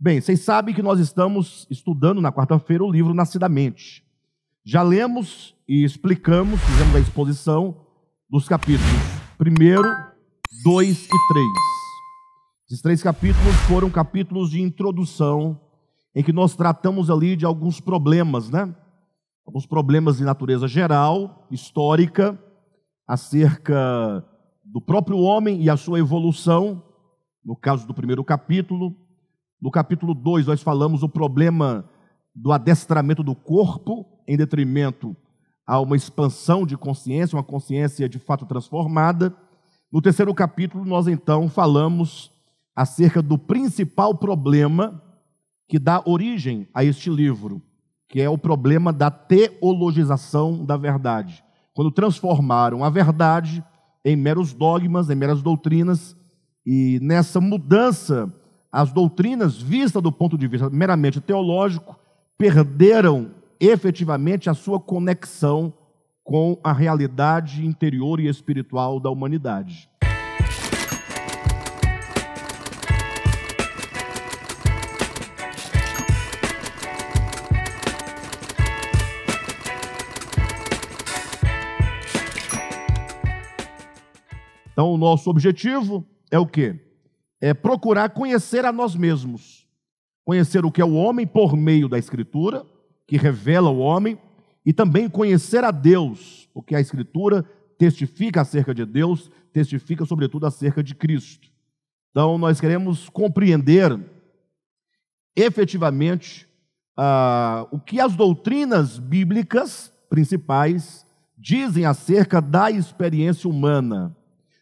Bem, vocês sabem que nós estamos estudando na quarta-feira o livro Nascidamente. Já lemos e explicamos, fizemos a exposição dos capítulos 1, 2 e 3. Esses 3 capítulos foram capítulos de introdução, em que nós tratamos ali de alguns problemas, né? Alguns problemas de natureza geral, histórica, acerca do próprio homem e a sua evolução, no caso do primeiro capítulo. No capítulo 2, nós falamos o problema do adestramento do corpo, em detrimento a uma expansão de consciência, uma consciência de fato transformada. No terceiro capítulo, nós então falamos acerca do principal problema que dá origem a este livro, que é o problema da teologização da verdade. Quando transformaram a verdade em meros dogmas, em meras doutrinas, e nessa mudança, as doutrinas vistas do ponto de vista meramente teológico perderam efetivamente a sua conexão com a realidade interior e espiritual da humanidade. Então, o nosso objetivo é o quê? É procurar conhecer a nós mesmos. Conhecer o que é o homem por meio da Escritura, que revela o homem, e também conhecer a Deus, porque a Escritura testifica acerca de Deus, testifica sobretudo acerca de Cristo. Então, nós queremos compreender efetivamente o que as doutrinas bíblicas principais dizem acerca da experiência humana.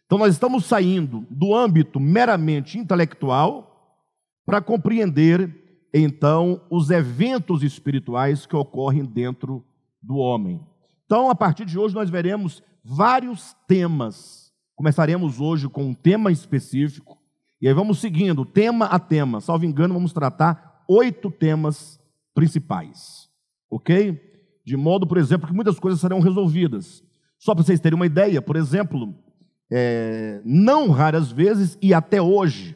Então, nós estamos saindo do âmbito meramente intelectual para compreender, então, os eventos espirituais que ocorrem dentro do homem. Então, a partir de hoje, nós veremos vários temas. Começaremos hoje com um tema específico, e aí vamos seguindo, tema a tema. Salvo engano, vamos tratar 8 temas principais, ok? De modo, por exemplo, que muitas coisas serão resolvidas. Só para vocês terem uma ideia, por exemplo, não raras vezes e até hoje,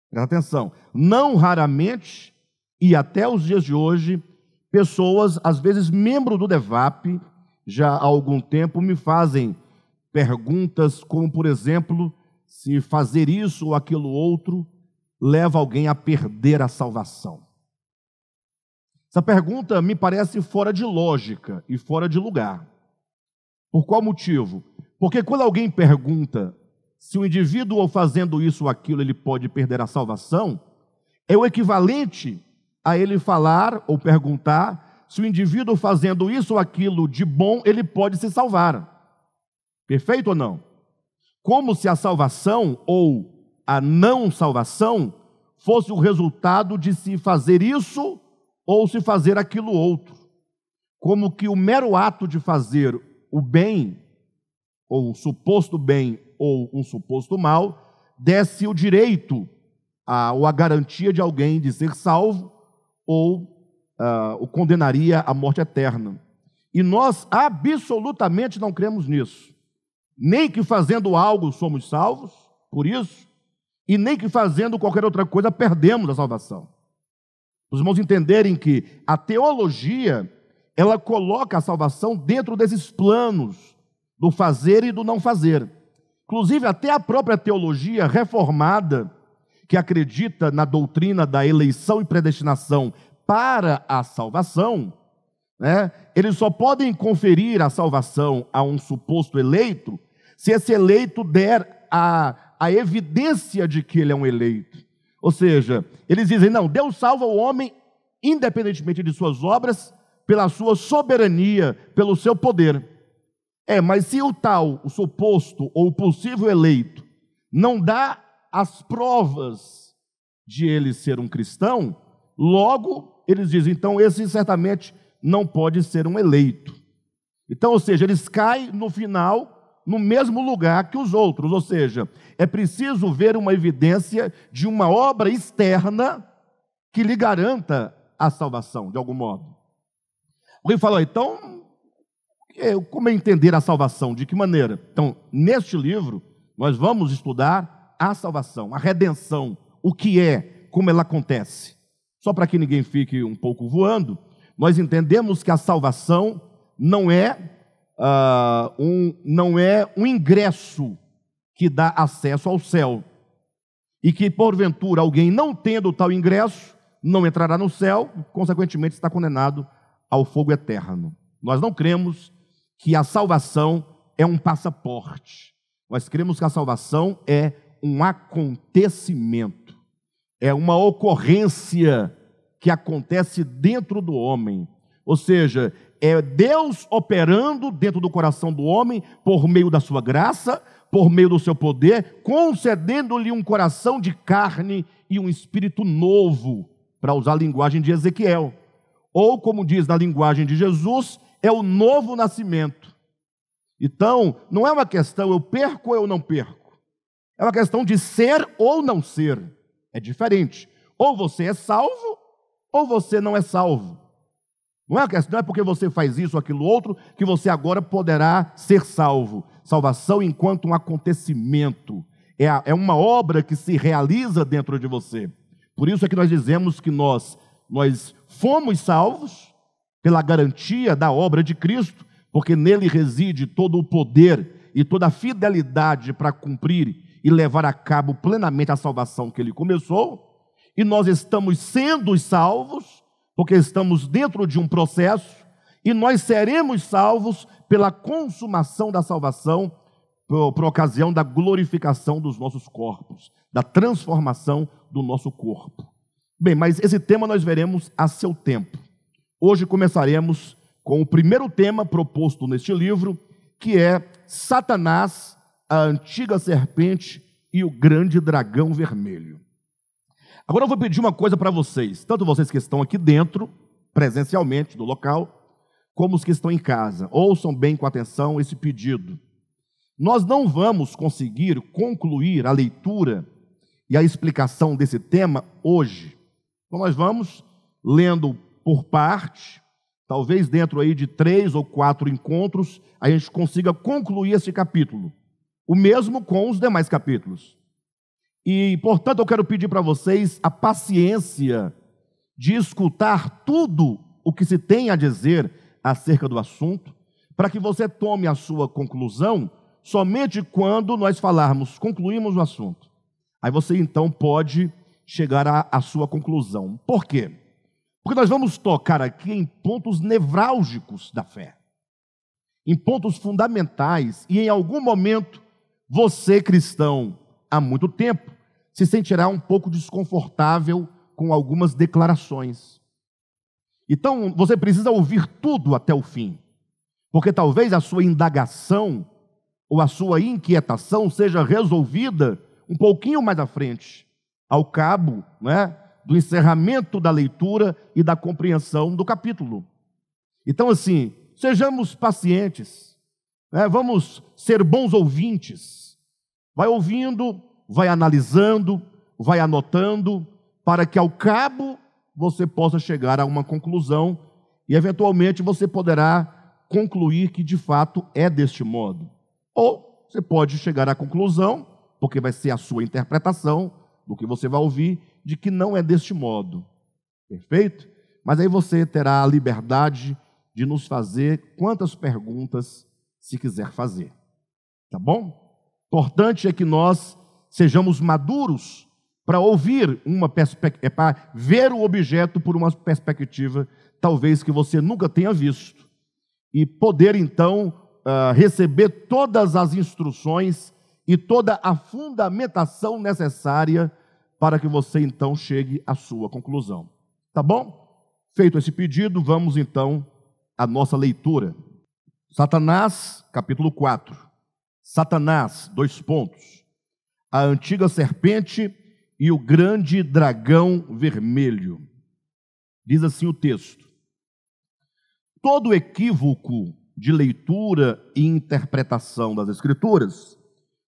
presta atenção, não raramente e até os dias de hoje, pessoas, às vezes membros do DEVAP, já há algum tempo, me fazem perguntas como, por exemplo, se fazer isso ou aquilo outro leva alguém a perder a salvação. Essa pergunta me parece fora de lógica e fora de lugar. Por qual motivo? Porque quando alguém pergunta se o indivíduo fazendo isso ou aquilo ele pode perder a salvação, é o equivalente a ele falar ou perguntar se o indivíduo fazendo isso ou aquilo de bom ele pode se salvar. Perfeito ou não? Como se a salvação ou a não salvação fosse o resultado de se fazer isso ou se fazer aquilo outro. Como que o mero ato de fazer o bem, ou um suposto bem, ou um suposto mal, desse o direito ou a garantia de alguém de ser salvo, ou o condenaria à morte eterna. E nós absolutamente não cremos nisso. Nem que fazendo algo somos salvos, por isso, e nem que fazendo qualquer outra coisa perdemos a salvação. Os irmãos entenderem que a teologia, ela coloca a salvação dentro desses planos do fazer e do não fazer. Inclusive, até a própria teologia reformada, que acredita na doutrina da eleição e predestinação para a salvação, né, eles só podem conferir a salvação a um suposto eleito se esse eleito der a evidência de que ele é um eleito. Ou seja, eles dizem, não, Deus salva o homem independentemente de suas obras, pela sua soberania, pelo seu poder. Mas se o suposto ou o possível eleito não dá as provas de ele ser um cristão, logo eles dizem, então esse certamente não pode ser um eleito. Então, ou seja, eles caem no final no mesmo lugar que os outros, ou seja, é preciso ver uma evidência de uma obra externa que lhe garanta a salvação, de algum modo. Alguém fala, então, como é entender a salvação? De que maneira? Então, neste livro, nós vamos estudar a salvação, a redenção, o que é, como ela acontece. Só para que ninguém fique um pouco voando, nós entendemos que a salvação não é um ingresso que dá acesso ao céu. E que, porventura, alguém não tendo tal ingresso, não entrará no céu, consequentemente está condenado ao fogo eterno. Nós não cremos que a salvação é um passaporte. Nós cremos que a salvação é um acontecimento. É uma ocorrência que acontece dentro do homem. Ou seja, é Deus operando dentro do coração do homem por meio da sua graça, por meio do seu poder, concedendo-lhe um coração de carne e um espírito novo, para usar a linguagem de Ezequiel. Ou, como diz na linguagem de Jesus, é o novo nascimento. Então, não é uma questão eu perco ou eu não perco. É uma questão de ser ou não ser. É diferente. Ou você é salvo, ou você não é salvo. Não é porque você faz isso ou aquilo outro que você agora poderá ser salvo. Salvação enquanto um acontecimento. É uma obra que se realiza dentro de você. Por isso é que nós dizemos que nós fomos salvos pela garantia da obra de Cristo, porque nele reside todo o poder e toda a fidelidade para cumprir e levar a cabo plenamente a salvação que ele começou. E nós estamos sendo salvos porque estamos dentro de um processo, e nós seremos salvos pela consumação da salvação, por ocasião da glorificação dos nossos corpos, da transformação do nosso corpo. Bem, mas esse tema nós veremos a seu tempo. Hoje começaremos com o primeiro tema proposto neste livro, que é Satanás, a antiga serpente e o grande dragão vermelho. Agora eu vou pedir uma coisa para vocês, tanto vocês que estão aqui dentro, presencialmente, no local, como os que estão em casa. Ouçam bem com atenção esse pedido. Nós não vamos conseguir concluir a leitura e a explicação desse tema hoje. Então nós vamos lendo por parte, talvez dentro aí de 3 ou 4 encontros, a gente consiga concluir esse capítulo. O mesmo com os demais capítulos. E, portanto, eu quero pedir para vocês a paciência de escutar tudo o que se tem a dizer acerca do assunto, para que você tome a sua conclusão somente quando nós concluímos o assunto. Aí você, então, pode chegar à sua conclusão. Por quê? Porque nós vamos tocar aqui em pontos nevrálgicos da fé, em pontos fundamentais, e em algum momento, você, cristão, há muito tempo, se sentirá um pouco desconfortável com algumas declarações. Então, você precisa ouvir tudo até o fim, porque talvez a sua indagação ou a sua inquietação seja resolvida um pouquinho mais à frente, ao cabo, do encerramento da leitura e da compreensão do capítulo. Então, assim, sejamos pacientes, vamos ser bons ouvintes. Vai ouvindo, vai analisando, vai anotando, para que ao cabo você possa chegar a uma conclusão e eventualmente você poderá concluir que de fato é deste modo. Ou você pode chegar à conclusão, porque vai ser a sua interpretação do que você vai ouvir, de que não é deste modo. Perfeito? Mas aí você terá a liberdade de nos fazer quantas perguntas se quiser fazer. Tá bom? Importante é que nós sejamos maduros para ouvir para ver o objeto por uma perspectiva talvez que você nunca tenha visto e poder então receber todas as instruções e toda a fundamentação necessária para que você então chegue à sua conclusão. Tá bom? Feito esse pedido, vamos então à nossa leitura. Satanás, capítulo 4. Satanás, a antiga serpente e o grande dragão vermelho. Diz assim o texto: todo equívoco de leitura e interpretação das Escrituras,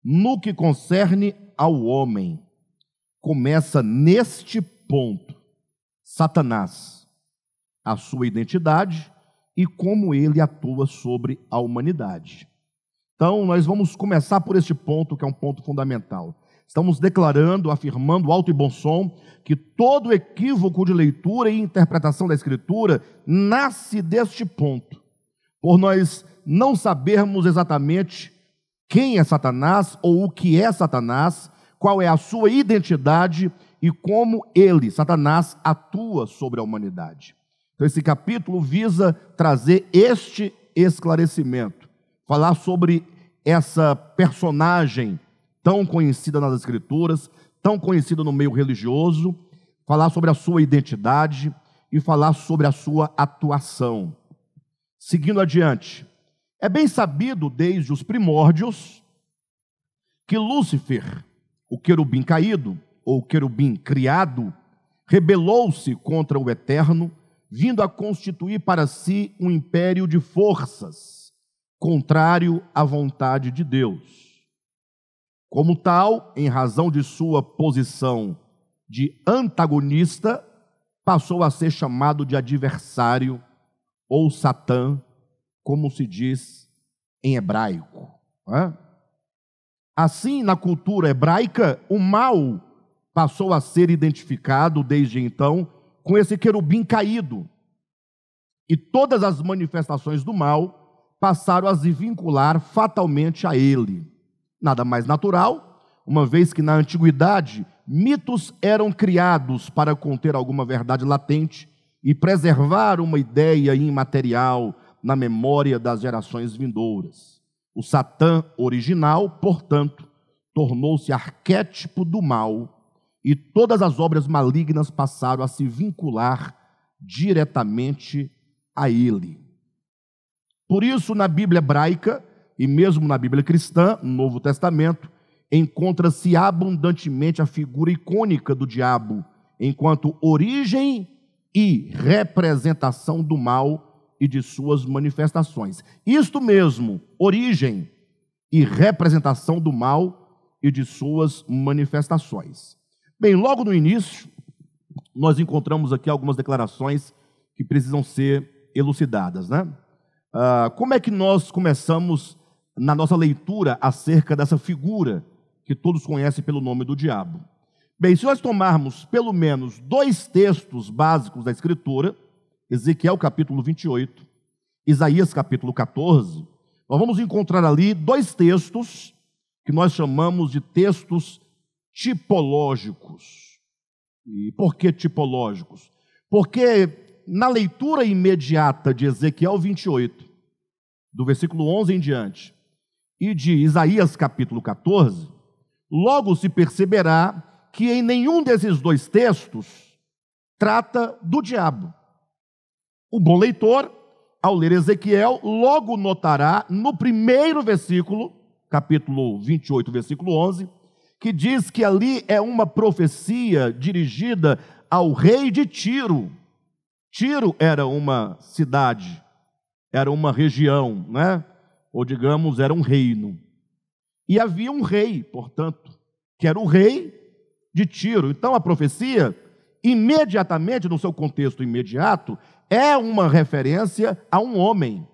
no que concerne ao homem, começa neste ponto: Satanás, a sua identidade e como ele atua sobre a humanidade. Então, nós vamos começar por este ponto, que é um ponto fundamental. Estamos declarando, afirmando alto e bom som, que todo equívoco de leitura e interpretação da Escritura nasce deste ponto, por nós não sabermos exatamente quem é Satanás ou o que é Satanás, qual é a sua identidade e como ele, Satanás, atua sobre a humanidade. Então esse capítulo visa trazer este esclarecimento, falar sobre essa personagem tão conhecida nas Escrituras, tão conhecida no meio religioso, falar sobre a sua identidade e falar sobre a sua atuação. Seguindo adiante, é bem sabido desde os primórdios que Lúcifer, o querubim caído, ou querubim criado, rebelou-se contra o Eterno, vindo a constituir para si um império de forças, contrário à vontade de Deus. Como tal, em razão de sua posição de antagonista, passou a ser chamado de adversário, ou Satã, como se diz em hebraico. Assim, na cultura hebraica, o mal passou a ser identificado desde então com esse querubim caído. E todas as manifestações do mal passaram a se vincular fatalmente a ele. Nada mais natural, uma vez que na antiguidade mitos eram criados para conter alguma verdade latente e preservar uma ideia imaterial na memória das gerações vindouras. O Satã original, portanto, tornou-se arquétipo do mal e todas as obras malignas passaram a se vincular diretamente a ele. Por isso, na Bíblia hebraica e mesmo na Bíblia cristã, no Novo Testamento, encontra-se abundantemente a figura icônica do diabo, enquanto origem e representação do mal e de suas manifestações. Isto mesmo, origem e representação do mal e de suas manifestações. Bem, logo no início, nós encontramos aqui algumas declarações que precisam ser elucidadas, né? Como é que nós começamos na nossa leitura acerca dessa figura que todos conhecem pelo nome do diabo? Bem, se nós tomarmos pelo menos 2 textos básicos da Escritura, Ezequiel capítulo 28, Isaías capítulo 14, nós vamos encontrar ali 2 textos que nós chamamos de textos tipológicos. E por que tipológicos? Porque na leitura imediata de Ezequiel 28, do versículo 11 em diante, e de Isaías capítulo 14, logo se perceberá que em nenhum desses 2 textos trata do diabo. O bom leitor, ao ler Ezequiel, logo notará no primeiro versículo, capítulo 28, versículo 11, que diz que ali é uma profecia dirigida ao rei de Tiro. Tiro era uma cidade, era uma região, né? Ou digamos, era um reino. E havia um rei, portanto, que era o rei de Tiro. Então a profecia, imediatamente, no seu contexto imediato, é uma referência a um homem,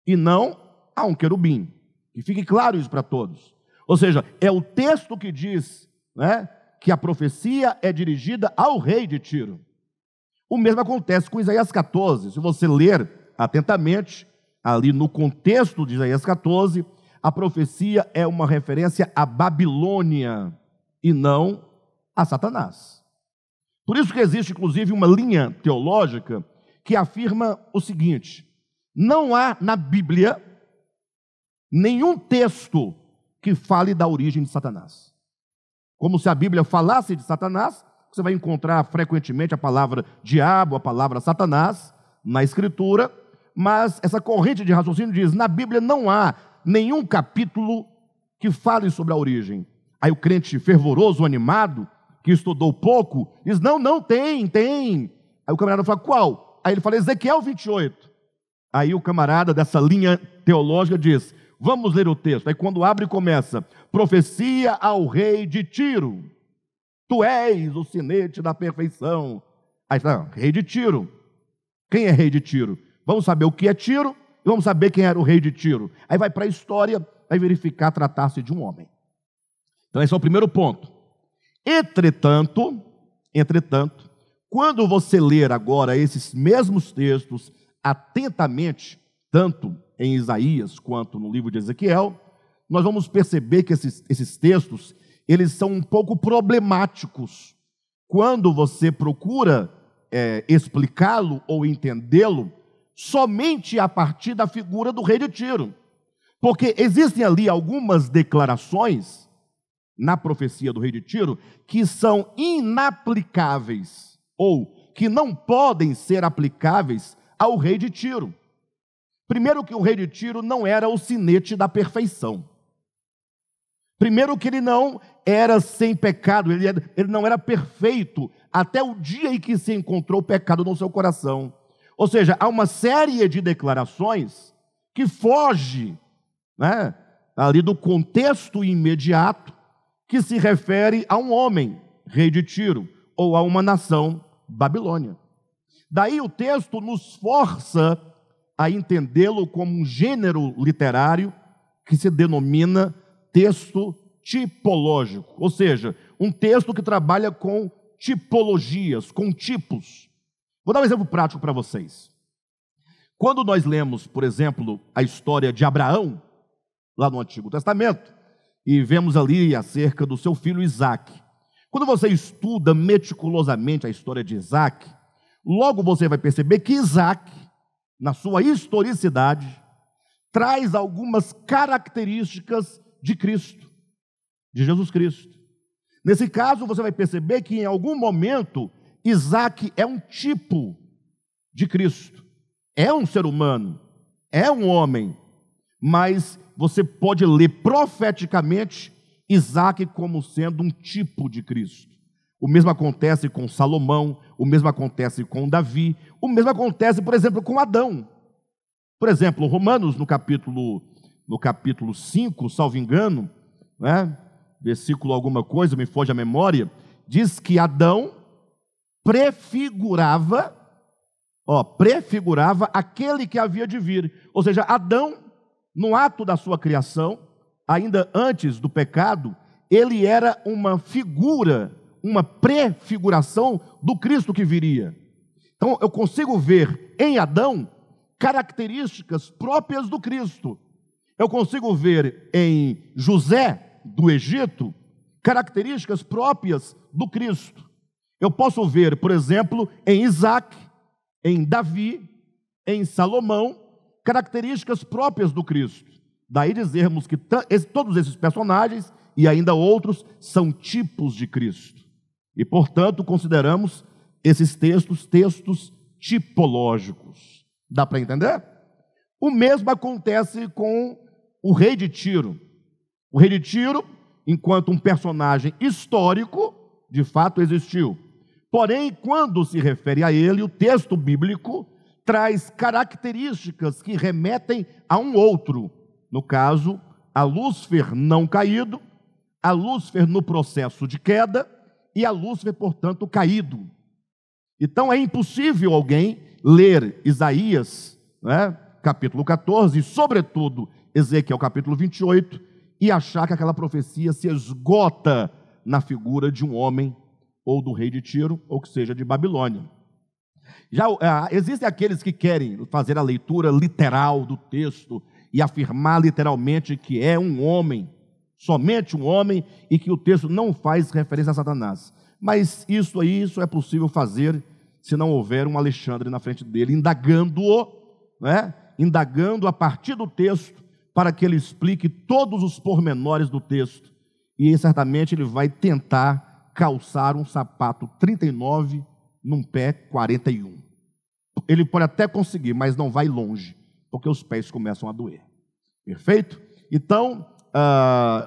e não a um querubim. E fique claro isso para todos. Ou seja, é o texto que diz, né, que a profecia é dirigida ao rei de Tiro. O mesmo acontece com Isaías 14. Se você ler atentamente, ali no contexto de Isaías 14, a profecia é uma referência à Babilônia e não a Satanás. Por isso que existe, inclusive, uma linha teológica que afirma o seguinte: não há na Bíblia nenhum texto que fale da origem de Satanás. Como se a Bíblia falasse de Satanás, você vai encontrar frequentemente a palavra diabo, a palavra Satanás na Escritura, mas essa corrente de raciocínio diz: na Bíblia não há nenhum capítulo que fale sobre a origem. Aí o crente fervoroso, animado, que estudou pouco, diz: não, tem. Aí o camarada fala: qual? Aí ele fala: Ezequiel 28. Aí o camarada dessa linha teológica diz: vamos ler o texto. Aí quando abre começa: profecia ao rei de Tiro. Tu és o sinete da perfeição. Aí fala: rei de Tiro. Quem é rei de Tiro? Vamos saber o que é Tiro e vamos saber quem era o rei de Tiro. Aí vai para a história, vai verificar tratar-se de um homem. Então esse é o primeiro ponto. Entretanto, quando você ler agora esses mesmos textos atentamente, tanto em Isaías quanto no livro de Ezequiel, nós vamos perceber que esses textos, eles são um pouco problemáticos quando você procura explicá-lo ou entendê-lo somente a partir da figura do rei de Tiro. Porque existem ali algumas declarações na profecia do rei de Tiro que são inaplicáveis ou que não podem ser aplicáveis ao rei de Tiro. Primeiro que o rei de Tiro não era o sinete da perfeição. Primeiro que ele não era sem pecado, ele não era perfeito até o dia em que se encontrou o pecado no seu coração. Ou seja, há uma série de declarações que foge, né, ali do contexto imediato que se refere a um homem, rei de Tiro, ou a uma nação, Babilônia. Daí o texto nos força a entendê-lo como um gênero literário que se denomina texto tipológico, ou seja, um texto que trabalha com tipologias, com tipos. Vou dar um exemplo prático para vocês. Quando nós lemos, por exemplo, a história de Abraão, lá no Antigo Testamento, e vemos ali acerca do seu filho Isaque. Quando você estuda meticulosamente a história de Isaque, logo você vai perceber que Isaque, na sua historicidade, traz algumas características de Cristo, de Jesus Cristo. Nesse caso, você vai perceber que em algum momento, Isaque é um tipo de Cristo. É um ser humano, é um homem, mas você pode ler profeticamente Isaque como sendo um tipo de Cristo. O mesmo acontece com Salomão, o mesmo acontece com Davi, o mesmo acontece, por exemplo, com Adão. Por exemplo, Romanos, no capítulo 5, salvo engano, né, versículo alguma coisa, me foge a memória, diz que Adão prefigurava aquele que havia de vir. Ou seja, Adão, no ato da sua criação, ainda antes do pecado, ele era uma figura, uma prefiguração do Cristo que viria. Então, eu consigo ver em Adão características próprias do Cristo. Eu consigo ver em José, do Egito, características próprias do Cristo. Eu posso ver, por exemplo, em Isaque, em Davi, em Salomão, características próprias do Cristo. Daí dizermos que todos esses personagens e ainda outros são tipos de Cristo. E, portanto, consideramos esses textos tipológicos. Dá para entender? O mesmo acontece com o rei de Tiro. O rei de Tiro, enquanto um personagem histórico, de fato existiu. Porém, quando se refere a ele, o texto bíblico traz características que remetem a um outro. No caso, a Lúcifer não caído, a Lúcifer no processo de queda e a Lúcifer, portanto, caído. Então é impossível alguém ler Isaías, né, capítulo 14, e sobretudo Ezequiel capítulo 28, e achar que aquela profecia se esgota na figura de um homem, ou do rei de Tiro, ou que seja de Babilônia. Já existem aqueles que querem fazer a leitura literal do texto e afirmar literalmente que é um homem, somente um homem, e que o texto não faz referência a Satanás. Mas isso é possível fazer se não houver um Alexandre na frente dele, indagando-o, né? Indagando a partir do texto, para que ele explique todos os pormenores do texto. E certamente ele vai tentar calçar um sapato 39 num pé 41. Ele pode até conseguir, mas não vai longe, porque os pés começam a doer. Perfeito? Então,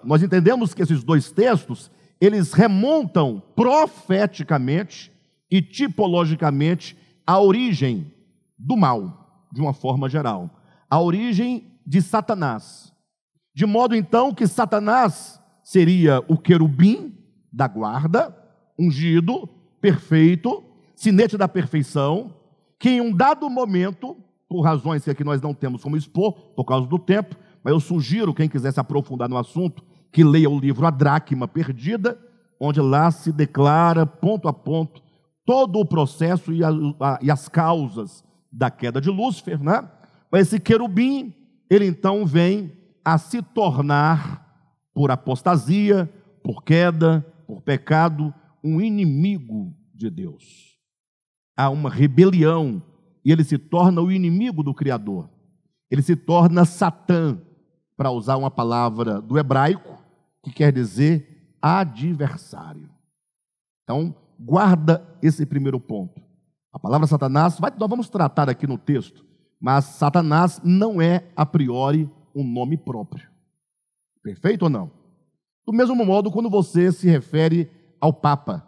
nós entendemos que esses dois textos, eles remontam profeticamente e tipologicamente a origem do mal, de uma forma geral. A origem de Satanás. De modo, então, que Satanás seria o querubim da guarda, ungido, perfeito, sinete da perfeição, que em um dado momento, por razões que aqui nós não temos como expor, por causa do tempo, mas eu sugiro, quem quiser se aprofundar no assunto, que leia o livro A Dracma Perdida, onde lá se declara, ponto a ponto, todo o processo e as causas da queda de Lúcifer, né? Mas esse querubim, ele então vem a se tornar, por apostasia, por queda, por pecado, um inimigo de Deus. Há uma rebelião e ele se torna o inimigo do Criador. Ele se torna Satã, para usar uma palavra do hebraico, que quer dizer adversário. Então, guarda esse primeiro ponto. A palavra Satanás, nós vamos tratar aqui no texto, mas Satanás não é, a priori, um nome próprio. Perfeito ou não? Do mesmo modo, quando você se refere ao Papa,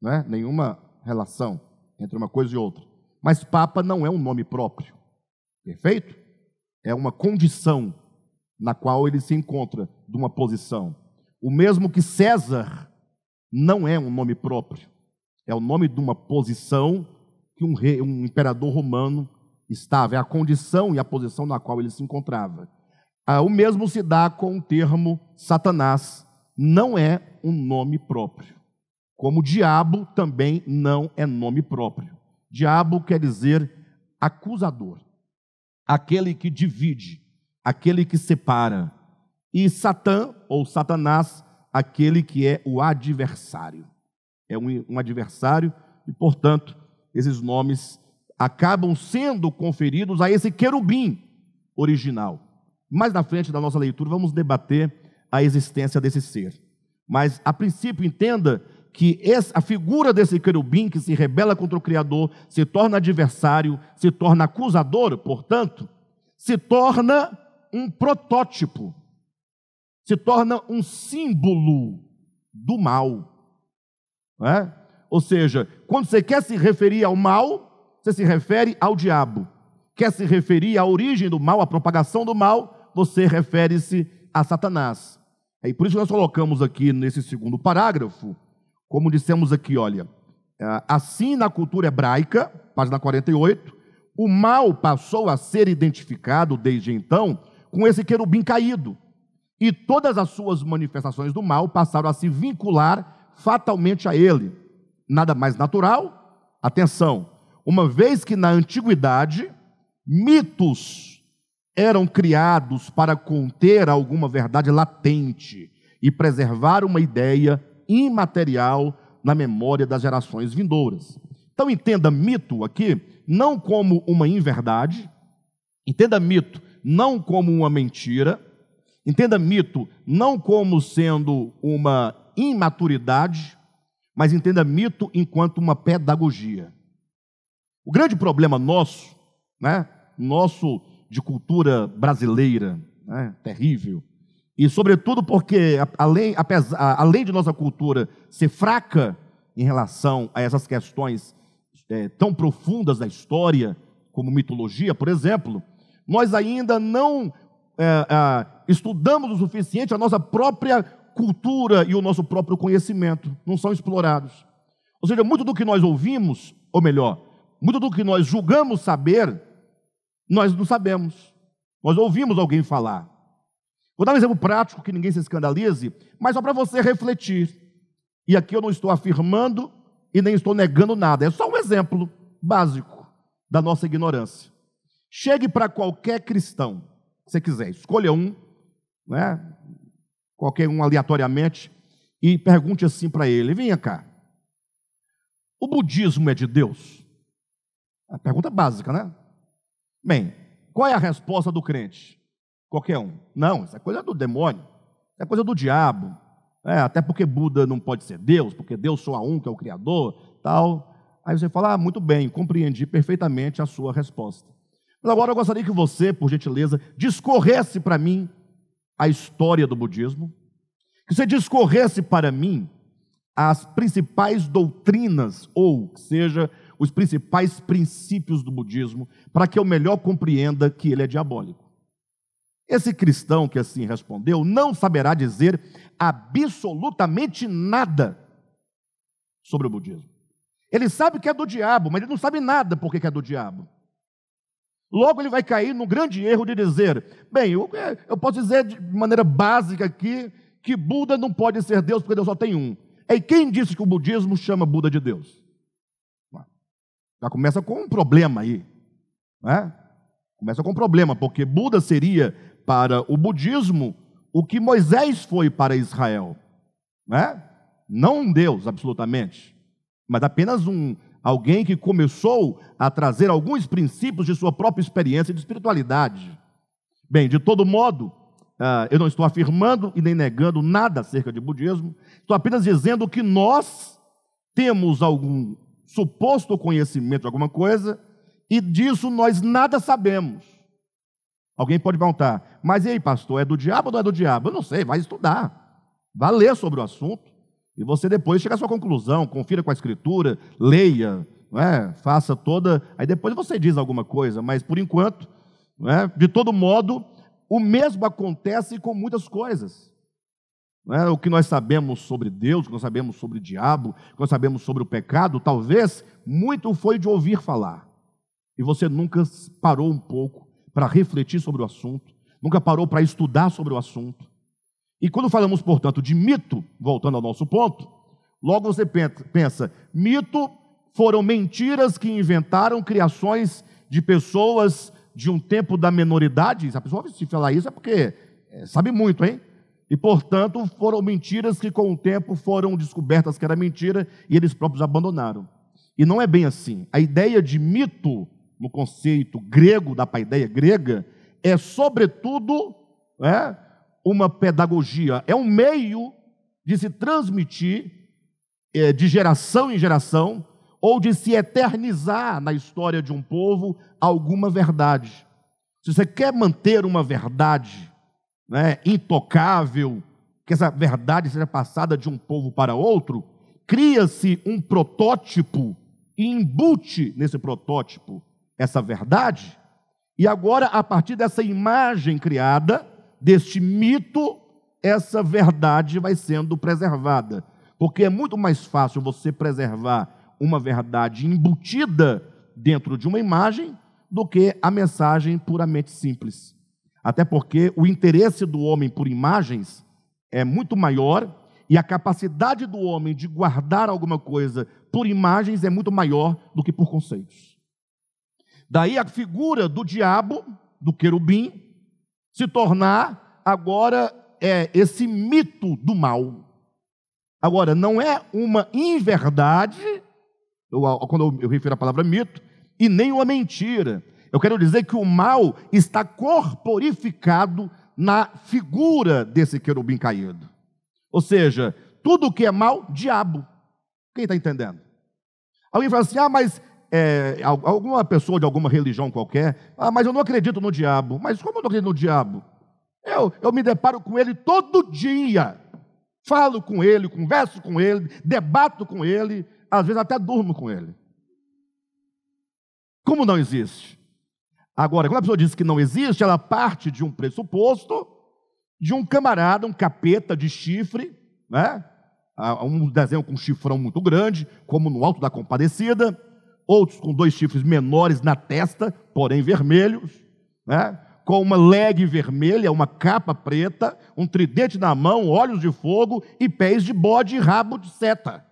não é? Nenhuma relação entre uma coisa e outra. Mas Papa não é um nome próprio. Perfeito? É uma condição na qual ele se encontra de uma posição. O mesmo que César não é um nome próprio. É o nome de uma posição que um imperador romano estava. É a condição e a posição na qual ele se encontrava. O mesmo se dá com o termo Satanás. Não é um nome próprio. Como diabo também não é nome próprio. Diabo quer dizer acusador. Aquele que divide, aquele que separa. E Satã, ou Satanás, aquele que é o adversário. É um adversário e, portanto, esses nomes acabam sendo conferidos a esse querubim original. Mais na frente da nossa leitura, vamos debater a existência desse ser. Mas, a princípio, entenda que a figura desse querubim que se rebela contra o Criador, se torna adversário, se torna acusador, portanto, se torna um protótipo, se torna um símbolo do mal. Não é? Ou seja, quando você quer se referir ao mal, você se refere ao diabo. Quer se referir à origem do mal, à propagação do mal, você refere-se a Satanás. E por isso nós colocamos aqui nesse segundo parágrafo, como dissemos aqui, olha, assim na cultura hebraica, página 48, o mal passou a ser identificado desde então com esse querubim caído. E todas as suas manifestações do mal passaram a se vincular fatalmente a ele. Nada mais natural, atenção, uma vez que na antiguidade, mitos eram criados para conter alguma verdade latente e preservar uma ideia imaterial na memória das gerações vindouras. Então entenda mito aqui não como uma inverdade, entenda mito não como uma mentira, entenda mito não como sendo uma imaturidade, mas entenda mito enquanto uma pedagogia. O grande problema nosso, né, nosso de cultura brasileira, né, terrível, e sobretudo porque além de nossa cultura ser fraca em relação a essas questões tão profundas da história, como mitologia, por exemplo, nós ainda não estudamos o suficiente a nossa própria cultura e o nosso próprio conhecimento, não são explorados. Ou seja, muito do que nós ouvimos, ou melhor, muito do que nós julgamos saber, nós não sabemos. Nós ouvimos alguém falar. Vou dar um exemplo prático, que ninguém se escandalize, mas só para você refletir. E aqui eu não estou afirmando e nem estou negando nada. É só um exemplo básico da nossa ignorância. Chegue para qualquer cristão, se você quiser, escolha um, né? Qualquer um aleatoriamente, e pergunte assim para ele: venha cá, o budismo é de Deus? A pergunta básica, né? Bem, qual é a resposta do crente? Qualquer um. Não, isso é coisa do demônio, isso é coisa do diabo. Até porque Buda não pode ser Deus, porque Deus só há um, que é o Criador, tal. Aí você fala: muito bem, compreendi perfeitamente a sua resposta. Mas agora eu gostaria que você, por gentileza, discorresse para mim a história do budismo, que você discorresse para mim as principais doutrinas, ou seja, os principais princípios do budismo, para que eu melhor compreenda que ele é diabólico. Esse cristão que assim respondeu não saberá dizer absolutamente nada sobre o budismo. Ele sabe que é do diabo, mas ele não sabe nada porque que é do diabo. Logo ele vai cair no grande erro de dizer: bem, eu posso dizer de maneira básica aqui que Buda não pode ser Deus porque Deus só tem um. E quem disse que o budismo chama Buda de Deus? Já começa com um problema aí, né? Começa com um problema, porque Buda seria para o budismo o que Moisés foi para Israel, né? Não um Deus, absolutamente, mas apenas alguém que começou a trazer alguns princípios de sua própria experiência de espiritualidade. Bem, de todo modo, eu não estou afirmando e nem negando nada acerca de budismo, estou apenas dizendo que nós temos algum suposto conhecimento de alguma coisa e disso nós nada sabemos. Alguém pode perguntar, mas e aí, pastor, é do diabo ou não é do diabo? Eu não sei, vai estudar, vai ler sobre o assunto e você depois chega à sua conclusão, confira com a escritura, leia, não é? Faça toda, aí depois você diz alguma coisa, mas por enquanto, não é? De todo modo, o mesmo acontece com muitas coisas. Não é? O que nós sabemos sobre Deus, o que nós sabemos sobre o diabo, o que nós sabemos sobre o pecado, talvez muito foi de ouvir falar. E você nunca parou um pouco para refletir sobre o assunto, nunca parou para estudar sobre o assunto. E quando falamos, portanto, de mito, voltando ao nosso ponto, logo você pensa, mito foram mentiras que inventaram criações de pessoas de um tempo da menoridade. Se a pessoa se falar isso é porque sabe muito, hein? E, portanto, foram mentiras que com o tempo foram descobertas que era mentira e eles próprios abandonaram. E não é bem assim. A ideia de mito, no conceito grego, da paideia grega, é, sobretudo, uma pedagogia, é um meio de se transmitir de geração em geração ou de se eternizar na história de um povo alguma verdade. Se você quer manter uma verdade intocável, que essa verdade seja passada de um povo para outro, cria-se um protótipo e embute nesse protótipo essa verdade, e agora, a partir dessa imagem criada, deste mito, essa verdade vai sendo preservada, porque é muito mais fácil você preservar uma verdade embutida dentro de uma imagem do que a mensagem puramente simples. Até porque o interesse do homem por imagens é muito maior e a capacidade do homem de guardar alguma coisa por imagens é muito maior do que por conceitos. Daí a figura do diabo, do querubim, se tornar agora esse mito do mal. Agora, não é uma inverdade, quando eu refiro à palavra mito, e nem uma mentira. Eu quero dizer que o mal está corporificado na figura desse querubim caído. Ou seja, tudo que é mal, diabo. Quem está entendendo? Alguém fala assim, mas alguma pessoa de alguma religião qualquer, mas eu não acredito no diabo. Mas como eu não acredito no diabo? Eu me deparo com ele todo dia. Falo com ele, converso com ele, debato com ele, às vezes até durmo com ele. Como não existe? Agora, quando a pessoa diz que não existe, ela parte de um pressuposto de um camarada, um capeta de chifre, um desenho com um chifrão muito grande, como no Alto da Compadecida, outros com 2 chifres menores na testa, porém vermelhos, com uma leg vermelha, uma capa preta, um tridente na mão, olhos de fogo e pés de bode e rabo de seta.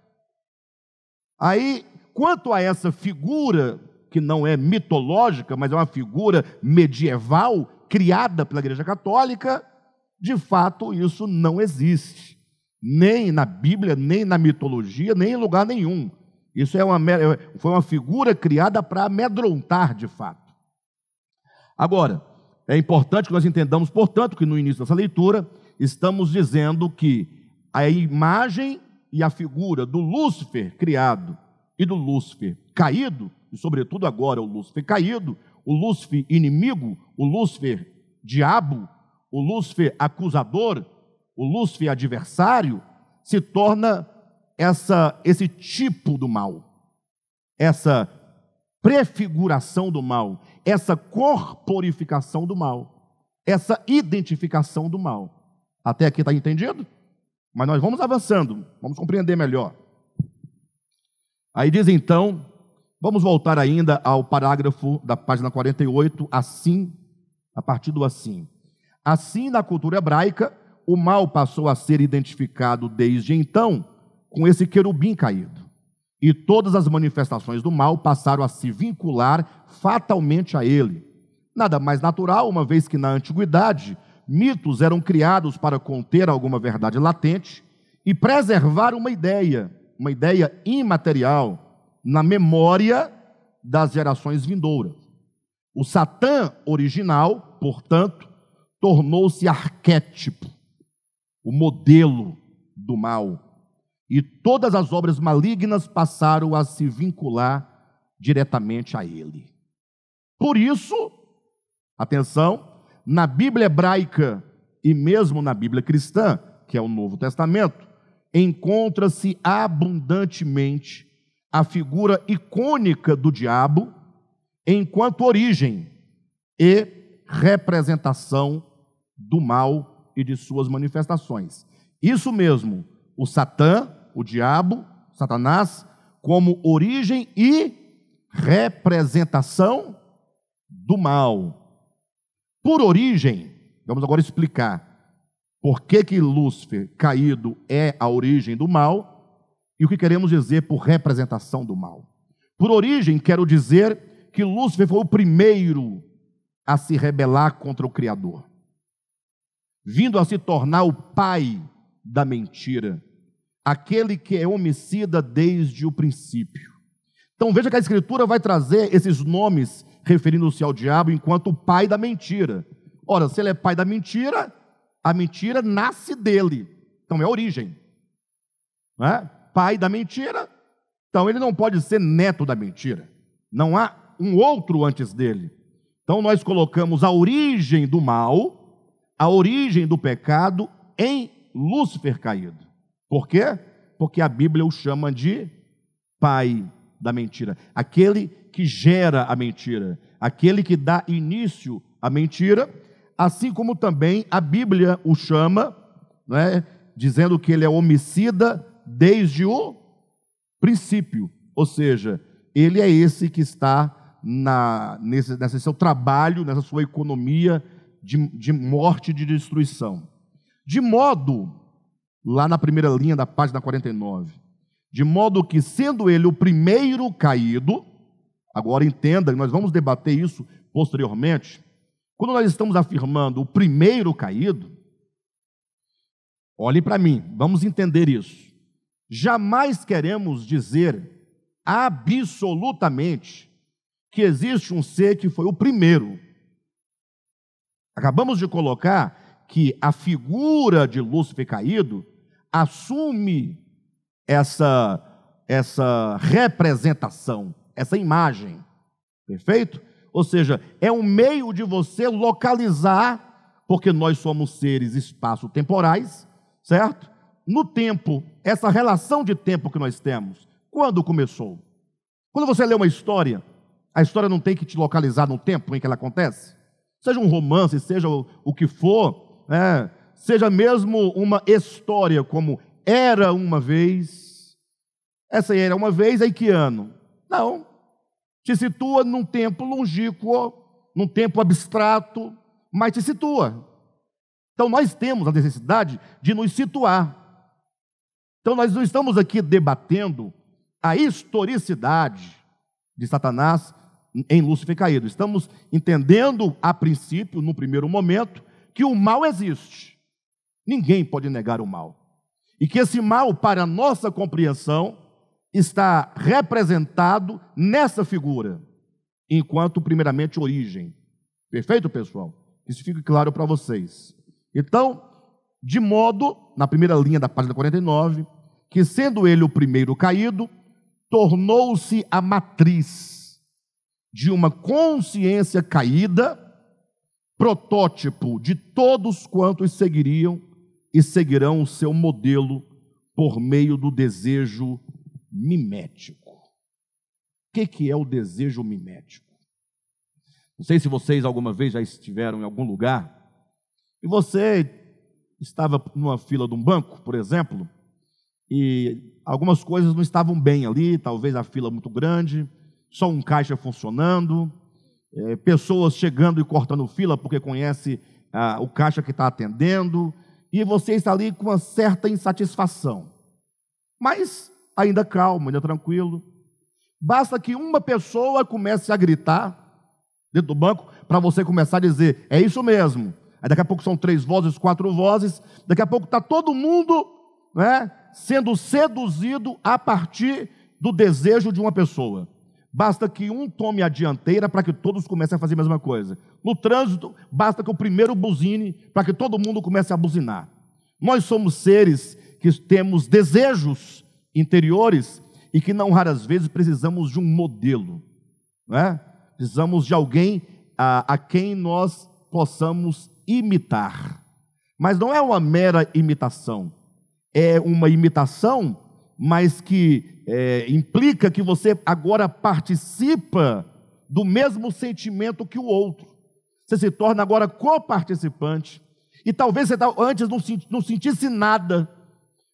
Aí, quanto a essa figura, que não é mitológica, mas é uma figura medieval, criada pela Igreja Católica, de fato isso não existe. Nem na Bíblia, nem na mitologia, nem em lugar nenhum. Isso foi uma figura criada para amedrontar de fato. Agora, é importante que nós entendamos, portanto, que no início dessa leitura, estamos dizendo que a imagem e a figura do Lúcifer criado e do Lúcifer caído, e sobretudo agora o Lúcifer caído, o Lúcifer inimigo, o Lúcifer diabo, o Lúcifer acusador, o Lúcifer adversário, se torna esse tipo do mal, essa prefiguração do mal, essa corporificação do mal, essa identificação do mal. Até aqui está entendido? Mas nós vamos avançando, vamos compreender melhor. Aí diz então, vamos voltar ainda ao parágrafo da página 48, assim, a partir do assim. Assim, na cultura hebraica, o mal passou a ser identificado desde então com esse querubim caído. E todas as manifestações do mal passaram a se vincular fatalmente a ele. Nada mais natural, uma vez que na antiguidade, mitos eram criados para conter alguma verdade latente e preservar uma ideia imaterial na memória das gerações vindouras. O Satã original, portanto, tornou-se arquétipo, o modelo do mal. E todas as obras malignas passaram a se vincular diretamente a ele. Por isso, atenção, na Bíblia hebraica e mesmo na Bíblia cristã, que é o Novo Testamento, encontra-se abundantemente a figura icônica do diabo enquanto origem e representação do mal e de suas manifestações. Isso mesmo, o Satã, o diabo, Satanás, como origem e representação do mal. Por origem, vamos agora explicar por que Lúcifer caído é a origem do mal e o que queremos dizer por representação do mal. Por origem, quero dizer que Lúcifer foi o primeiro a se rebelar contra o Criador, vindo a se tornar o pai da mentira, aquele que é homicida desde o princípio. Então veja que a Escritura vai trazer esses nomes referindo-se ao diabo enquanto o pai da mentira. Ora, se ele é pai da mentira, a mentira nasce dele, então é a origem, não é? Pai da mentira, então ele não pode ser neto da mentira, não há um outro antes dele. Então nós colocamos a origem do mal, a origem do pecado em Lúcifer caído. Por quê? Porque a Bíblia o chama de pai da mentira, aquele que gera a mentira, aquele que dá início à mentira, assim como também a Bíblia o chama, né, dizendo que ele é homicida desde o princípio, ou seja, ele é esse que está nesse seu trabalho, nessa sua economia de morte e de destruição. De modo, lá na primeira linha da página 49, de modo que, sendo ele o primeiro caído, agora entenda, nós vamos debater isso posteriormente, quando nós estamos afirmando o primeiro caído, olhem para mim, vamos entender isso. Jamais queremos dizer absolutamente que existe um ser que foi o primeiro. Acabamos de colocar que a figura de Lúcifer caído assume essa representação, essa imagem, perfeito? Ou seja, é um meio de você localizar, porque nós somos seres espaço-temporais, certo? No tempo, essa relação de tempo que nós temos, quando começou? Quando você lê uma história, a história não tem que te localizar no tempo em que ela acontece? Seja um romance, seja o que for, seja mesmo uma história como Era Uma Vez. Essa era uma vez, em que ano? Não. Te situa num tempo longínquo, num tempo abstrato, mas te situa. Então nós temos a necessidade de nos situar. Então nós não estamos aqui debatendo a historicidade de Satanás em Lúcifer caído. Estamos entendendo, a princípio, no primeiro momento, que o mal existe. Ninguém pode negar o mal. E que esse mal, para a nossa compreensão, está representado nessa figura, enquanto, primeiramente, origem. Perfeito, pessoal? Isso fica claro para vocês. Então, de modo, na primeira linha da página 49, que sendo ele o primeiro caído, tornou-se a matriz de uma consciência caída, protótipo de todos quantos seguiriam e seguirão o seu modelo por meio do desejo mimético. O que é o desejo mimético? Não sei se vocês alguma vez já estiveram em algum lugar e você estava numa fila de um banco, por exemplo, e algumas coisas não estavam bem ali, talvez a fila muito grande, só um caixa funcionando, pessoas chegando e cortando fila porque conhece o caixa que está atendendo, e você está ali com uma certa insatisfação. mas ainda calmo, ainda tranquilo. Basta que uma pessoa comece a gritar dentro do banco para você começar a dizer, é isso mesmo. Aí daqui a pouco são 3 vozes, 4 vozes, daqui a pouco está todo mundo, né, sendo seduzido a partir do desejo de uma pessoa. Basta que um tome a dianteira para que todos comecem a fazer a mesma coisa. No trânsito, basta que o primeiro buzine para que todo mundo comece a buzinar. Nós somos seres que temos desejos interiores e que não raras vezes precisamos de um modelo, né? Precisamos de alguém a quem nós possamos imitar. Mas não é uma mera imitação, é uma imitação, mas que implica que você agora participa do mesmo sentimento que o outro. Você se torna agora coparticipante. E talvez você antes não sentisse nada,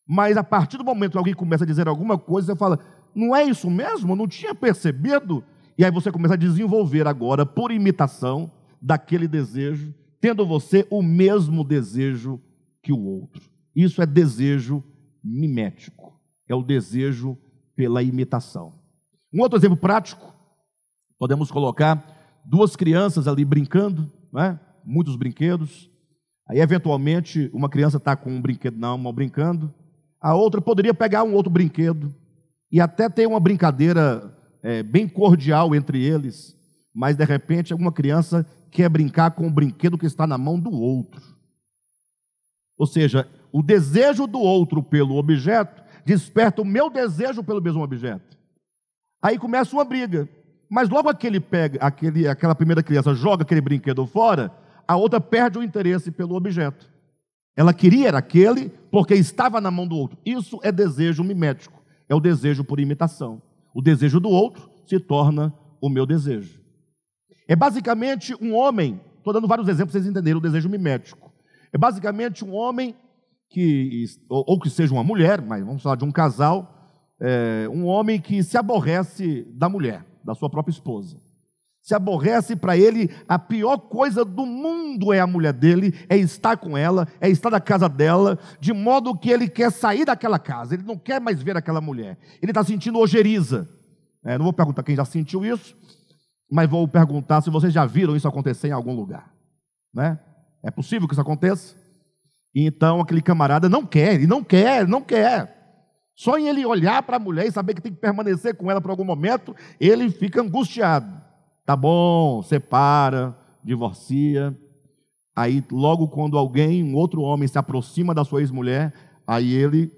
mas a partir do momento que alguém começa a dizer alguma coisa, você fala, não é isso mesmo? Eu não tinha percebido. E aí você começa a desenvolver agora, por imitação daquele desejo, tendo você o mesmo desejo que o outro. Isso é desejo mimético, é o desejo pela imitação. Um outro exemplo prático, podemos colocar 2 crianças ali brincando, né? Muitos brinquedos. Aí, eventualmente, uma criança está com um brinquedo na mão brincando, a outra poderia pegar um outro brinquedo e até ter uma brincadeira bem cordial entre eles, mas, de repente, alguma criança quer brincar com o brinquedo que está na mão do outro. Ou seja, o desejo do outro pelo objeto desperta o meu desejo pelo mesmo objeto. Aí começa uma briga. Mas logo aquela primeira criança joga aquele brinquedo fora, a outra perde o interesse pelo objeto. Ela queria era aquele porque estava na mão do outro. Isso é desejo mimético, é o desejo por imitação. O desejo do outro se torna o meu desejo. É basicamente um homem, estou dando vários exemplos para vocês entenderem o desejo mimético. É basicamente um homem ou que seja uma mulher, mas vamos falar de um casal, um homem que se aborrece da mulher, da sua própria esposa. Se aborrece, para ele, a pior coisa do mundo é a mulher dele, é estar com ela, é estar na casa dela, de modo que ele quer sair daquela casa, ele não quer mais ver aquela mulher, ele está sentindo ojeriza. Não vou perguntar quem já sentiu isso, mas vou perguntar se vocês já viram isso acontecer em algum lugar, né? É possível que isso aconteça? E então aquele camarada não quer, ele não quer. Só em ele olhar para a mulher e saber que tem que permanecer com ela por algum momento, ele fica angustiado. Tá bom, separa, divorcia. Aí logo quando um outro homem se aproxima da sua ex-mulher, aí ele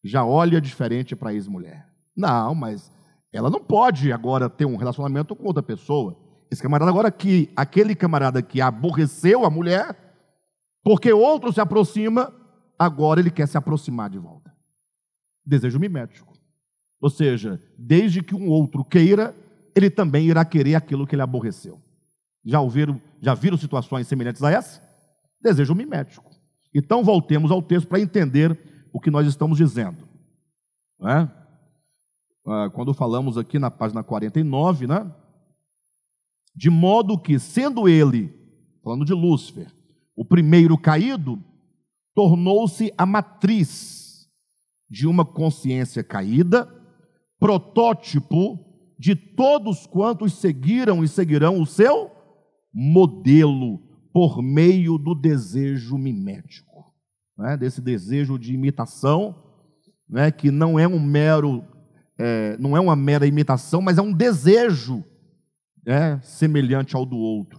já olha diferente para a ex-mulher. Não, mas ela não pode agora ter um relacionamento com outra pessoa. Esse camarada agora aquele camarada que aborreceu a mulher, porque outro se aproxima, agora ele quer se aproximar de volta. Desejo mimético. Ou seja, desde que um outro queira, ele também irá querer aquilo que ele aborreceu. Já viram situações semelhantes a essa? Desejo mimético. Então voltemos ao texto para entender o que nós estamos dizendo. Não é? Quando falamos aqui na página 49, né? De modo que, sendo ele, falando de Lúcifer, o primeiro caído, tornou-se a matriz de uma consciência caída, protótipo de todos quantos seguiram e seguirão o seu modelo por meio do desejo mimético, né? Desse desejo de imitação, né? Que não é não é uma mera imitação, mas é um desejo, semelhante ao do outro.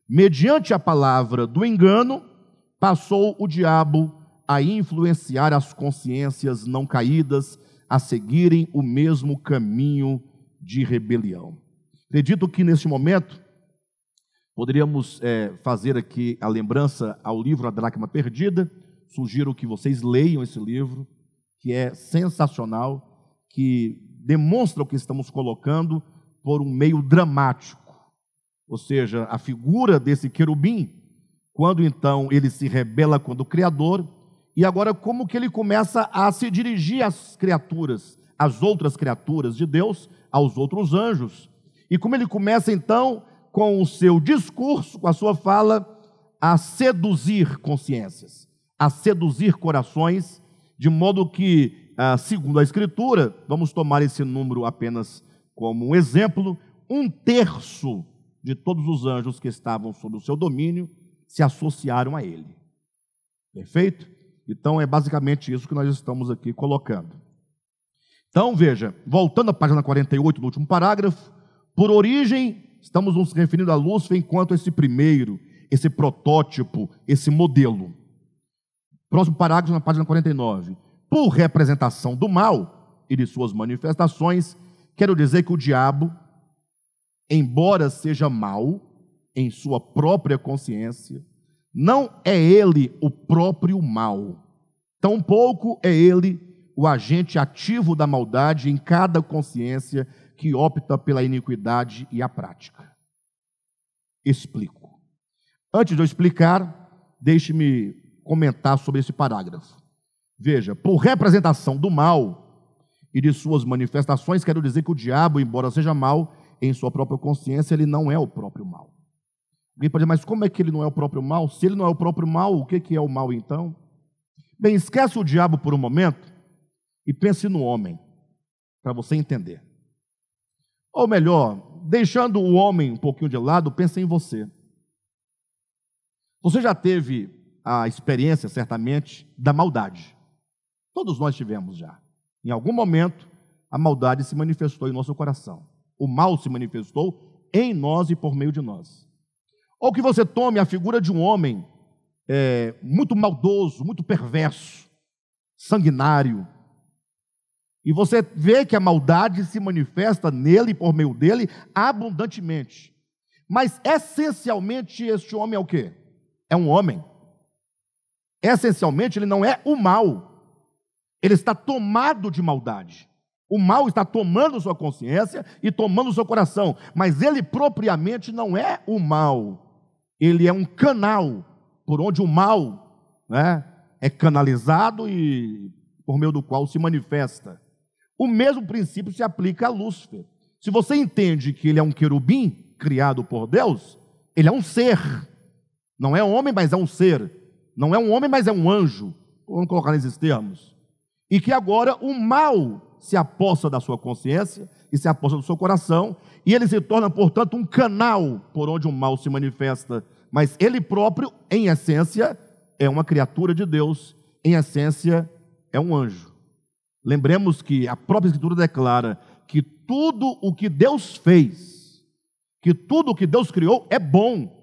Mediante a palavra do engano, passou o diabo a influenciar as consciências não caídas a seguirem o mesmo caminho de rebelião. Acredito que neste momento poderíamos fazer aqui a lembrança ao livro A Dracma Perdida. Sugiro que vocês leiam esse livro, que é sensacional, que demonstra o que estamos colocando por um meio dramático. Ou seja, a figura desse querubim, quando então ele se rebela contra o Criador, e agora como que ele começa a se dirigir às criaturas, às outras criaturas de Deus, aos outros anjos, e como ele começa então, com o seu discurso, com a sua fala, a seduzir consciências, a seduzir corações, de modo que segundo a Escritura, vamos tomar esse número apenas como um exemplo, 1/3 de todos os anjos que estavam sob o seu domínio se associaram a ele. Perfeito? Então é basicamente isso que nós estamos aqui colocando. Então veja, voltando à página 48, no último parágrafo, por origem, estamos nos referindo a Lúcifer enquanto esse primeiro, esse protótipo, esse modelo. Próximo parágrafo, na página 49. Por representação do mal e de suas manifestações, quero dizer que o diabo, embora seja mau em sua própria consciência, não é ele o próprio mal. Tampouco é ele o agente ativo da maldade em cada consciência que opta pela iniquidade e a prática. Explico. Antes de eu explicar, deixe-me comentar sobre esse parágrafo. Veja, por representação do mal e de suas manifestações, quero dizer que o diabo, embora seja mau em sua própria consciência, ele não é o próprio mal. Alguém pode dizer, mas como é que ele não é o próprio mal? Se ele não é o próprio mal, o que é o mal então? Bem, esquece o diabo por um momento e pense no homem, para você entender. Ou melhor, deixando o homem um pouquinho de lado, pense em você. Você já teve a experiência, certamente, da maldade. Todos nós tivemos já. Em algum momento, a maldade se manifestou em nosso coração. O mal se manifestou em nós e por meio de nós. Ou que você tome a figura de um homem muito maldoso, muito perverso, sanguinário, e você vê que a maldade se manifesta nele e por meio dele abundantemente. Mas essencialmente este homem é o quê? É um homem. Essencialmente ele não é o mal. Ele está tomado de maldade. O mal está tomando sua consciência e tomando seu coração. Mas ele propriamente não é o mal. Ele é um canal por onde o mal, né, é canalizado e por meio do qual se manifesta. O mesmo princípio se aplica a Lúcifer. Se você entende que ele é um querubim criado por Deus, ele é um ser. Não é um homem, mas é um ser. Não é um homem, mas é um anjo. Vamos colocar nesses termos. E que agora o mal se apossa da sua consciência e se apossa do seu coração, e ele se torna, portanto, um canal por onde o mal se manifesta. Mas ele próprio, em essência, é uma criatura de Deus, em essência, é um anjo. Lembremos que a própria Escritura declara que tudo o que Deus fez, que tudo o que Deus criou é bom.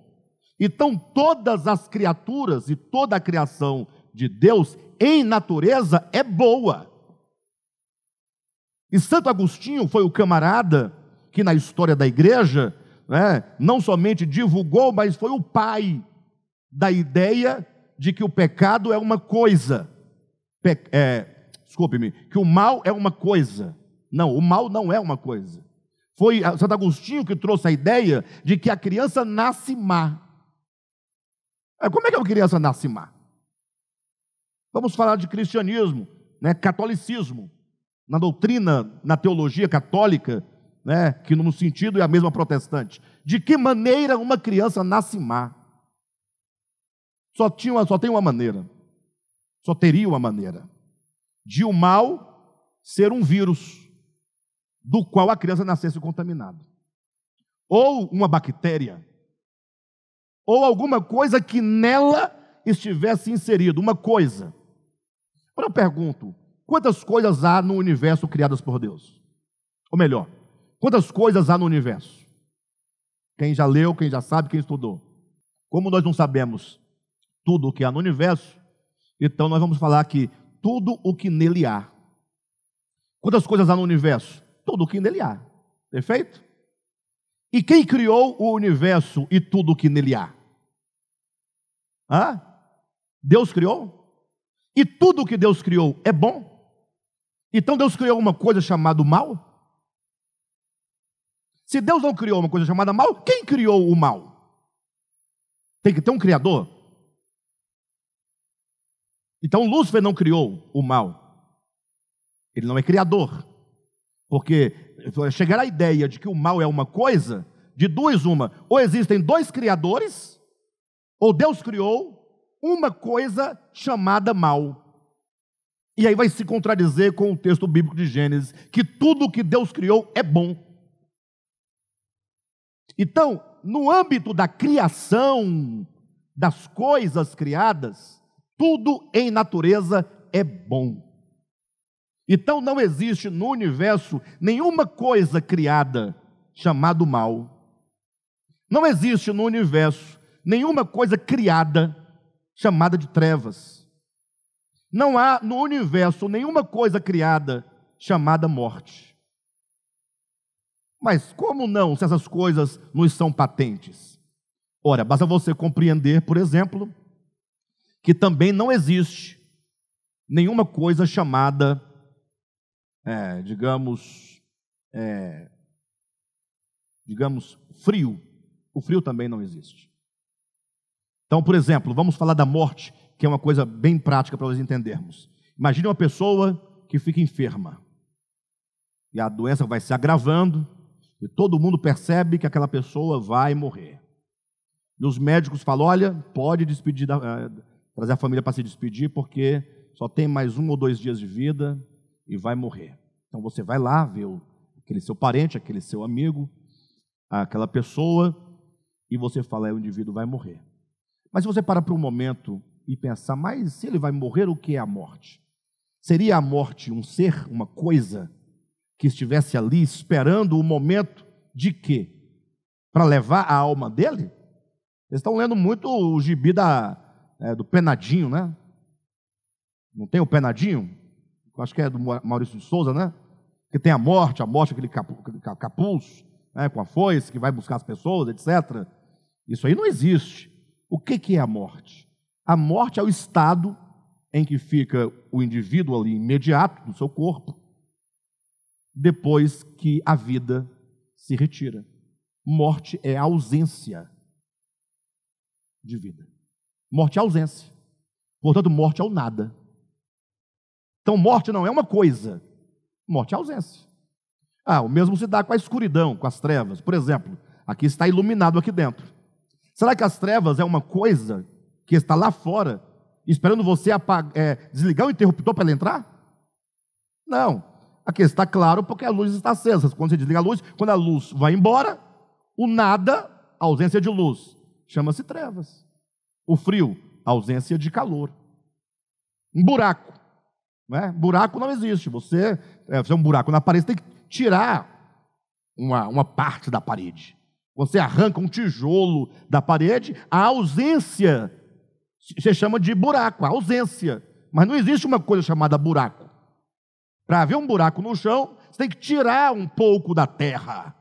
Então todas as criaturas e toda a criação de Deus, em natureza, é boa. E Santo Agostinho foi o camarada que na história da igreja, não somente divulgou, mas foi o pai da ideia de que o pecado é uma coisa. Desculpe-me, que o mal é uma coisa. Não, o mal não é uma coisa. Foi Santo Agostinho que trouxe a ideia de que a criança nasce má. Como é que uma criança nasce má? Vamos falar de cristianismo, catolicismo, na doutrina, na teologia católica, que no sentido é a mesma protestante. De que maneira uma criança nasce má? Só tem uma maneira. Só teria uma maneira. De o mal ser um vírus, do qual a criança nascesse contaminada. Ou uma bactéria. Ou alguma coisa que nela estivesse inserido, uma coisa. Agora eu pergunto, quantas coisas há no universo criadas por Deus? Ou melhor, quantas coisas há no universo? Quem já leu, quem já sabe, quem estudou. Como nós não sabemos tudo o que há no universo, então nós vamos falar que tudo o que nele há. Quantas coisas há no universo? Tudo o que nele há. Perfeito? E quem criou o universo e tudo o que nele há? Deus criou? E tudo o que Deus criou é bom? Então Deus criou uma coisa chamada mal? Se Deus não criou uma coisa chamada mal, quem criou o mal? Tem que ter um criador. Então Lúcifer não criou o mal. Ele não é criador. Porque chegar à ideia de que o mal é uma coisa, de duas uma, ou existem dois criadores, ou Deus criou uma coisa chamada mal. E aí vai se contradizer com o texto bíblico de Gênesis, que tudo que Deus criou é bom. Então, no âmbito da criação das coisas criadas, tudo em natureza é bom. Então não existe no universo nenhuma coisa criada chamada mal. Não existe no universo nenhuma coisa criada chamada de trevas. Não há no universo nenhuma coisa criada chamada morte. Mas como não, se essas coisas nos são patentes? Ora, basta você compreender, por exemplo, que também não existe nenhuma coisa chamada, digamos, frio. O frio também não existe. Então, por exemplo, vamos falar da morte, que é uma coisa bem prática para nós entendermos. Imagine uma pessoa que fica enferma, e a doença vai se agravando, e todo mundo percebe que aquela pessoa vai morrer. E os médicos falam, olha, pode despedir, trazer a família para se despedir, porque só tem mais 1 ou 2 dias de vida e vai morrer. Então você vai lá ver aquele seu parente, aquele seu amigo, aquela pessoa, e você fala, o indivíduo vai morrer. Mas se você parar por um momento e pensar, mas se ele vai morrer, o que é a morte? Seria a morte um ser, uma coisa, que estivesse ali esperando o momento de quê? Para levar a alma dele? Eles estão lendo muito o gibi do Penadinho, né? Não tem o Penadinho? Eu acho que é do Maurício de Souza, né? Que tem a morte, aquele capuz, né? Com a foice, que vai buscar as pessoas, etc. Isso aí não existe. O que é a morte? A morte é o estado em que fica o indivíduo ali imediato do seu corpo, depois que a vida se retira. Morte é ausência de vida. Morte é ausência. Portanto, morte é o nada. Então, morte não é uma coisa. Morte é ausência. O mesmo se dá com a escuridão, com as trevas. Por exemplo, aqui está iluminado aqui dentro. Será que as trevas é uma coisa que está lá fora, esperando você desligar o interruptor para ela entrar? Não. Aqui está claro porque a luz está acesa. Quando você desliga a luz, quando a luz vai embora, o nada, a ausência de luz, chama-se trevas. O frio, a ausência de calor. Um buraco, né? Buraco não existe. Você é um buraco na parede, você tem que tirar uma parte da parede. Você arranca um tijolo da parede, a ausência se chama de buraco, a ausência. Mas não existe uma coisa chamada buraco. Para haver um buraco no chão, você tem que tirar um pouco da terra.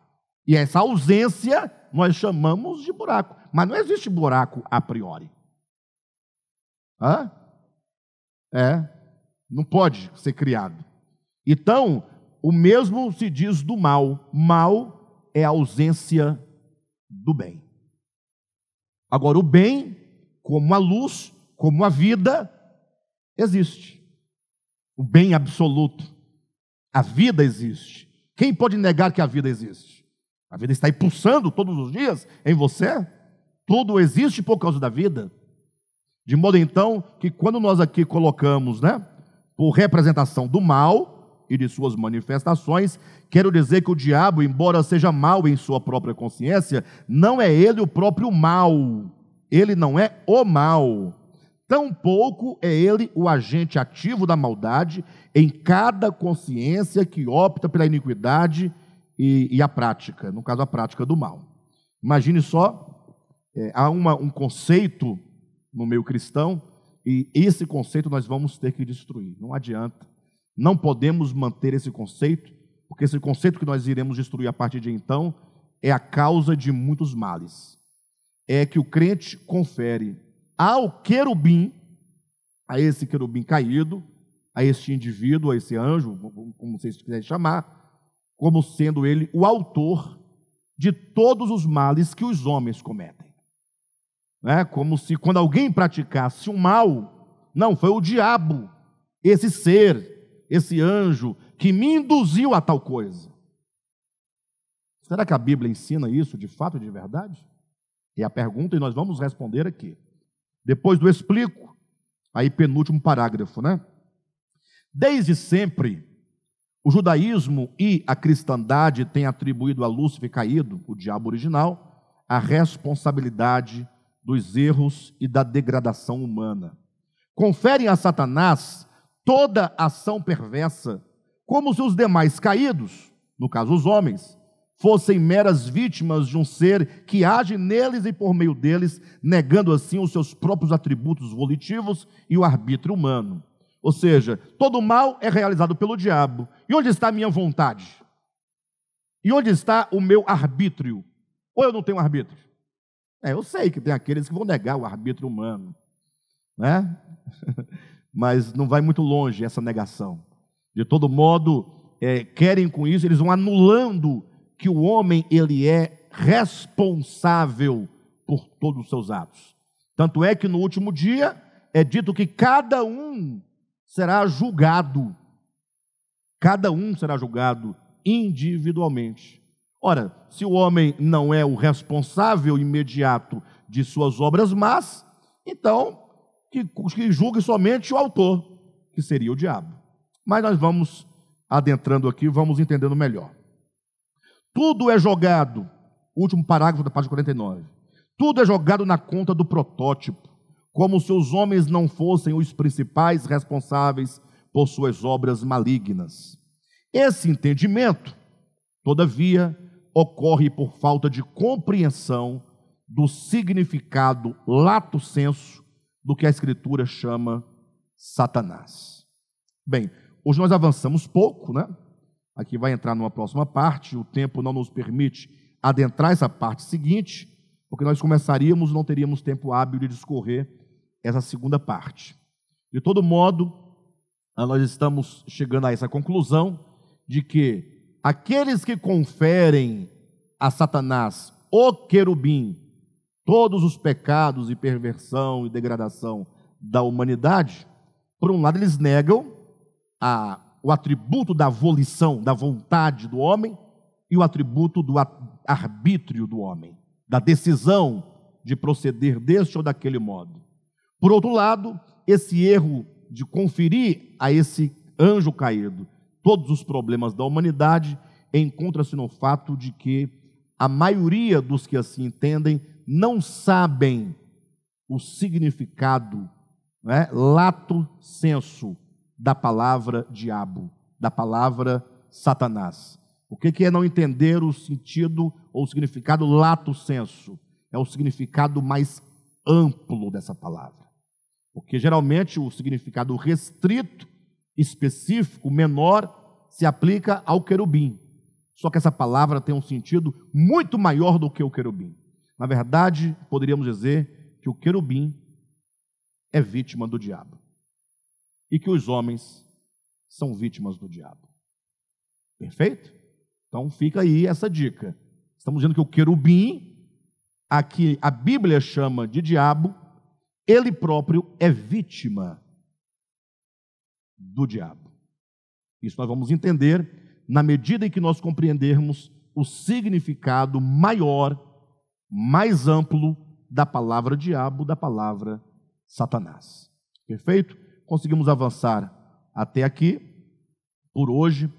E essa ausência nós chamamos de buraco. Mas não existe buraco a priori. Não pode ser criado. Então, o mesmo se diz do mal. Mal é a ausência do bem. Agora, o bem, como a luz, como a vida, existe. O bem absoluto. A vida existe. Quem pode negar que a vida existe? A vida está aí pulsando todos os dias em você. Tudo existe por causa da vida. De modo então que quando nós aqui colocamos, por representação do mal e de suas manifestações, quero dizer que o diabo, embora seja mau em sua própria consciência, não é ele o próprio mal. Ele não é o mal. Tampouco é ele o agente ativo da maldade em cada consciência que opta pela iniquidade e a prática, no caso a prática do mal. Imagine só, há um conceito no meio cristão, e esse conceito nós vamos ter que destruir. Não adianta, não podemos manter esse conceito, porque esse conceito que nós iremos destruir a partir de então é a causa de muitos males. É que o crente confere ao querubim, a esse querubim caído, a este indivíduo, a esse anjo, como vocês quiserem chamar, como sendo ele o autor de todos os males que os homens cometem. Como se quando alguém praticasse um mal, não, foi o diabo, esse ser, esse anjo, que me induziu a tal coisa. Será que a Bíblia ensina isso de fato, de verdade? É a pergunta e nós vamos responder aqui. Depois do explico, aí penúltimo parágrafo, Desde sempre, o judaísmo e a cristandade têm atribuído a Lúcifer caído, o diabo original, a responsabilidade dos erros e da degradação humana. Conferem a Satanás toda ação perversa, como se os demais caídos, no caso os homens, fossem meras vítimas de um ser que age neles e por meio deles, negando assim os seus próprios atributos volitivos e o arbítrio humano. Ou seja, todo mal é realizado pelo diabo. E onde está a minha vontade? E onde está o meu arbítrio? Ou eu não tenho arbítrio? Eu sei que tem aqueles que vão negar o arbítrio humano, né? Mas não vai muito longe essa negação. De todo modo, querem com isso, eles vão anulando que o homem ele é responsável por todos os seus atos. Tanto é que no último dia é dito que cada um será julgado. Cada um será julgado individualmente. Ora, se o homem não é o responsável imediato de suas obras más, então que julgue somente o autor, que seria o diabo. Mas nós vamos adentrando aqui, vamos entendendo melhor. Tudo é jogado, último parágrafo da página 49, tudo é jogado na conta do protótipo, como se os homens não fossem os principais responsáveis por suas obras malignas. Esse entendimento, todavia, ocorre por falta de compreensão do significado lato sensu do que a Escritura chama Satanás. Bem, hoje nós avançamos pouco, né? Aqui vai entrar numa próxima parte, o tempo não nos permite adentrar essa parte seguinte, porque nós começaríamos, não teríamos tempo hábil de discorrer essa segunda parte. De todo modo, nós estamos chegando a essa conclusão de que aqueles que conferem a Satanás, o querubim, todos os pecados e perversão e degradação da humanidade, por um lado eles negam o atributo da volição, da vontade do homem, e o atributo do arbítrio do homem, da decisão de proceder deste ou daquele modo. Por outro lado, esse erro de conferir a esse anjo caído todos os problemas da humanidade encontra-se no fato de que a maioria dos que assim entendem não sabem o significado, lato sensu, da palavra diabo, da palavra Satanás. O que é não entender o sentido ou o significado lato sensu? É o significado mais amplo dessa palavra. Porque geralmente o significado restrito, específico, menor, se aplica ao querubim. Só que essa palavra tem um sentido muito maior do que o querubim. Na verdade, poderíamos dizer que o querubim é vítima do diabo e que os homens são vítimas do diabo. Perfeito? Então fica aí essa dica. Estamos dizendo que o querubim, aqui a Bíblia chama de diabo, ele próprio é vítima do diabo. Isso nós vamos entender na medida em que nós compreendermos o significado maior, mais amplo da palavra diabo, da palavra Satanás. Perfeito? Conseguimos avançar até aqui por hoje.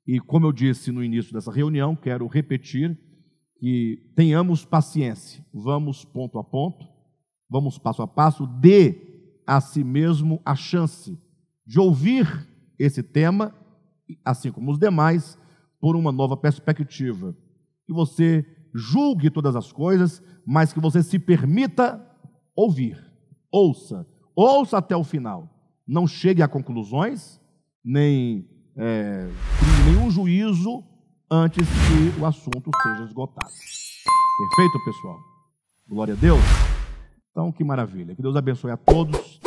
E como eu disse no início dessa reunião, quero repetir que tenhamos paciência. Vamos ponto a ponto, vamos passo a passo, dê a si mesmo a chance de ouvir esse tema, assim como os demais, por uma nova perspectiva. Que você julgue todas as coisas, mas que você se permita ouvir. Ouça até o final. Não chegue a conclusões, nem nenhum juízo antes que o assunto seja esgotado. Perfeito, pessoal? Glória a Deus. Então, que maravilha. Que Deus abençoe a todos.